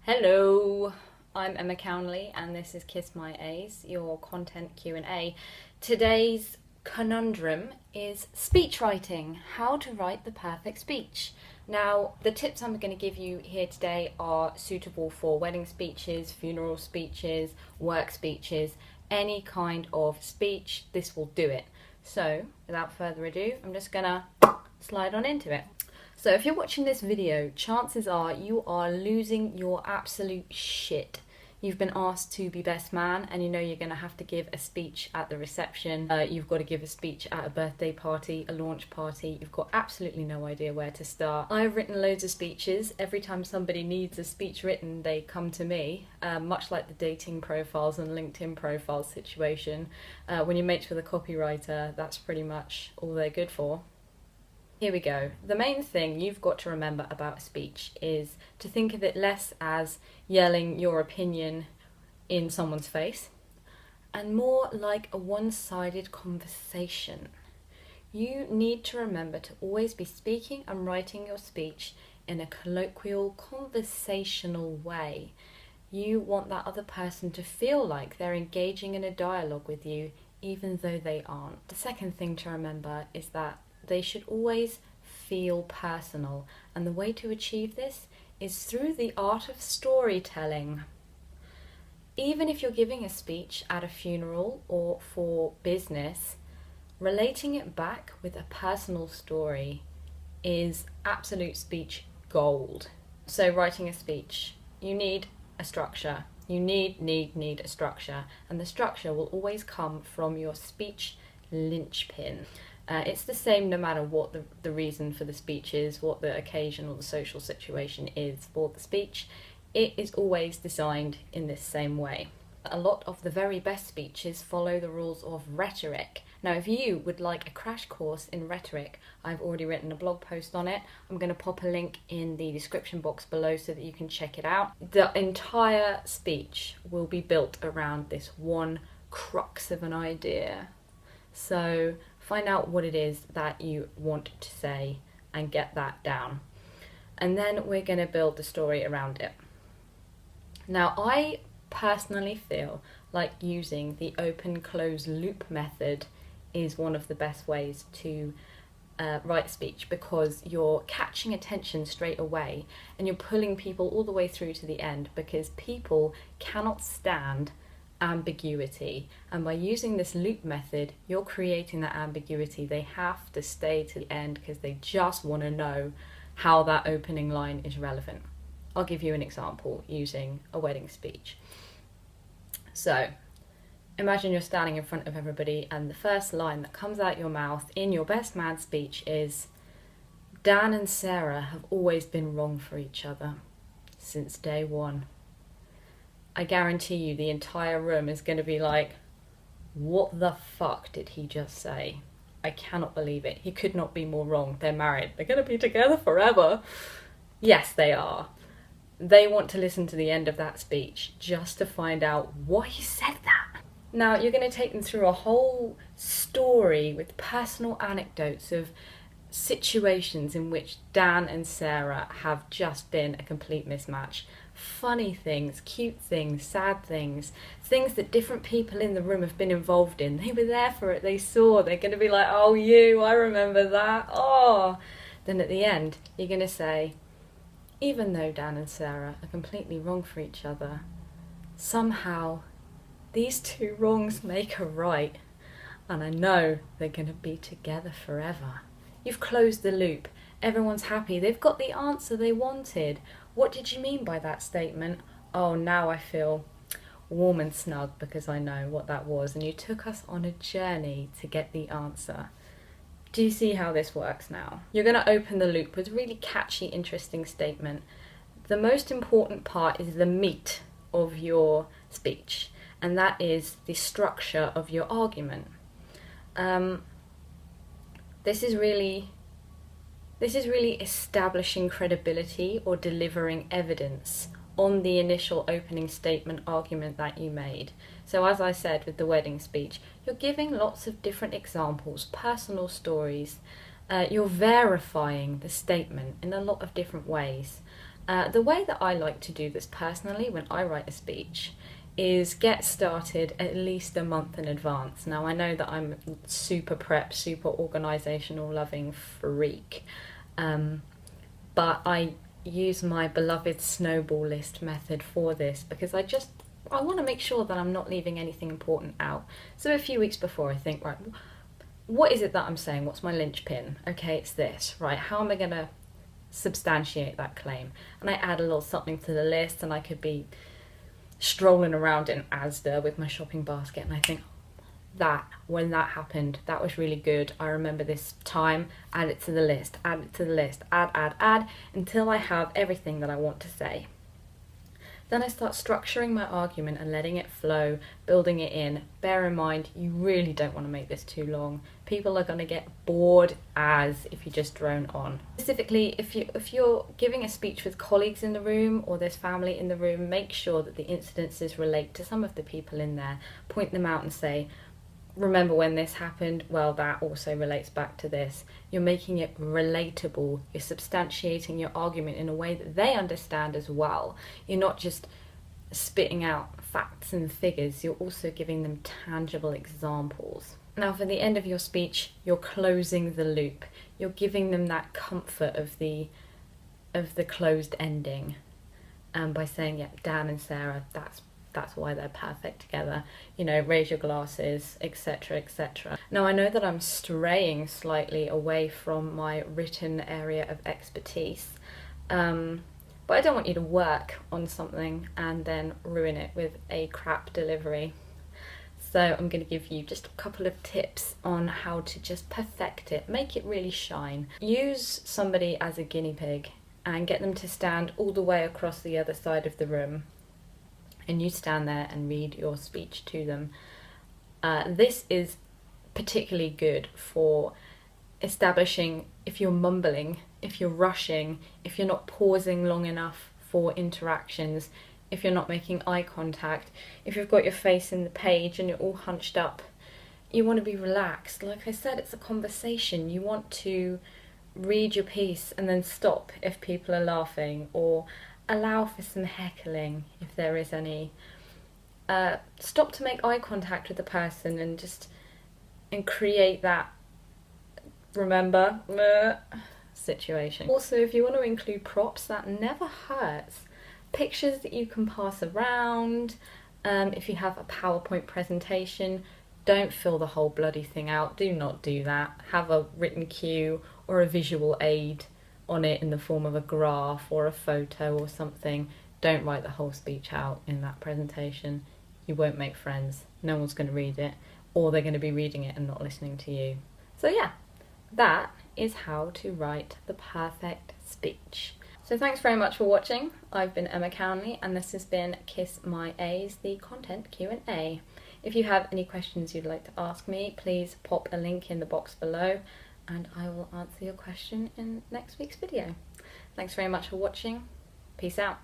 Hello, I'm Emma Cownley and this is Kiss My A's, your content Q&A. Today's conundrum is speech writing, how to write the perfect speech. Now, the tips I'm going to give you here today are suitable for wedding speeches, funeral speeches, work speeches, any kind of speech. This will do it. So, without further ado, I'm just going to slide on into it. So if you're watching this video, chances are you are losing your absolute shit. You've been asked to be best man and you know you're going to have to give a speech at the reception. You've got to give a speech at a birthday party, a launch party. You've got absolutely no idea where to start. I've written loads of speeches. Every time somebody needs a speech written, they come to me, much like the dating profiles and LinkedIn profiles situation. When you're mates with a copywriter, that's pretty much all they're good for. Here we go. The main thing you've got to remember about a speech is to think of it less as yelling your opinion in someone's face and more like a one-sided conversation. You need to remember to always be speaking and writing your speech in a colloquial, conversational way. You want that other person to feel like they're engaging in a dialogue with you, even though they aren't. The second thing to remember is that they should always feel personal, and the way to achieve this is through the art of storytelling. Even if you're giving a speech at a funeral or for business, relating it back with a personal story is absolute speech gold. So writing a speech, you need a structure. You need a structure, and the structure will always come from your speech linchpin. It's the same no matter what the reason for the speech is, what the occasion or the social situation is for the speech. It is always designed in this same way. A lot of the very best speeches follow the rules of rhetoric. Now, if you would like a crash course in rhetoric, I've already written a blog post on it. I'm going to pop a link in the description box below so that you can check it out. The entire speech will be built around this one crux of an idea. So find out what it is that you want to say and get that down. And then we're going to build the story around it. Now, I personally feel like using the open-close loop method is one of the best ways to write a speech, because you're catching attention straight away and you're pulling people all the way through to the end, because people cannot stand ambiguity, and by using this loop method you're creating that ambiguity. They have to stay to the end because they just want to know how that opening line is relevant. I'll give you an example using a wedding speech. So imagine you're standing in front of everybody and the first line that comes out your mouth in your best man speech is, Dan and Sarah have always been wrong for each other since day one. I guarantee you the entire room is going to be like, what the fuck did he just say? I cannot believe it. He could not be more wrong. They're married. They're going to be together forever. Yes, they are. They want to listen to the end of that speech just to find out why he said that. Now, you're going to take them through a whole story with personal anecdotes of situations in which Dan and Sarah have just been a complete mismatch. Funny things, cute things, sad things, things that different people in the room have been involved in. They were there for it, they saw. They're going to be like, oh, I remember that. Oh. Then at the end, you're going to say, even though Dan and Sarah are completely wrong for each other, somehow these two wrongs make a right, and I know they're going to be together forever. You've closed the loop. Everyone's happy. They've got the answer they wanted. What did you mean by that statement? Oh, now I feel warm and snug because I know what that was, and you took us on a journey to get the answer. Do you see how this works now? You're going to open the loop with a really catchy, interesting statement. The most important part is the meat of your speech, and that is the structure of your argument. This is really establishing credibility or delivering evidence on the initial opening statement argument that you made. So as I said with the wedding speech, you're giving lots of different examples, personal stories. You're verifying the statement in a lot of different ways. The way that I like to do this personally when I write a speech is get started at least a month in advance. Now, I know that I'm super prep, super organisational loving freak, but I use my beloved snowball list method for this because I want to make sure that I'm not leaving anything important out. So a few weeks before I think, right, what is it that I'm saying? What's my linchpin? Okay, it's this, right? How am I going to substantiate that claim? And I add a little something to the list, and I could be strolling around in Asda with my shopping basket and I think, that when that happened, that was really good, I remember this time, add it to the list, add it to the list, add until I have everything that I want to say. Then I start structuring my argument and letting it flow, building it in. Bear in mind, you really don't want to make this too long. People are going to get bored if you just drone on. Specifically, if you're giving a speech with colleagues in the room or there's family in the room, make sure that the incidences relate to some of the people in there. Point them out and say, remember when this happened? Well, that also relates back to this. You're making it relatable. You're substantiating your argument in a way that they understand as well. You're not just spitting out facts and figures, you're also giving them tangible examples. Now, for the end of your speech, you're closing the loop. You're giving them that comfort of the closed ending, by saying, yeah, Dan and Sarah, that's why they're perfect together, you know, raise your glasses, etc, etc. Now, I know that I'm straying slightly away from my written area of expertise, but I don't want you to work on something and then ruin it with a crap delivery. So I'm going to give you just a couple of tips on how to just perfect it, make it really shine. Use somebody as a guinea pig and get them to stand all the way across the other side of the room, and you stand there and read your speech to them. This is particularly good for establishing if you're mumbling, if you're rushing, if you're not pausing long enough for interactions, if you're not making eye contact, if you've got your face in the page and you're all hunched up. You want to be relaxed. Like I said, it's a conversation. You want to read your piece and then stop if people are laughing, or allow for some heckling if there is any. Stop to make eye contact with the person and create that remember situation. Also, if you want to include props, that never hurts. Pictures that you can pass around. If you have a PowerPoint presentation, don't fill the whole bloody thing out. Do not do that. Have a written cue or a visual aid on it in the form of a graph or a photo or something. Don't write the whole speech out in that presentation. You won't make friends. No one's going to read it, or they're going to be reading it and not listening to you. So yeah, that is how to write the perfect speech. So thanks very much for watching. I've been Emma Cownley and this has been Kiss My A's, the content Q&A. If you have any questions you'd like to ask me, please pop a link in the box below and I will answer your question in next week's video. Thanks very much for watching. Peace out.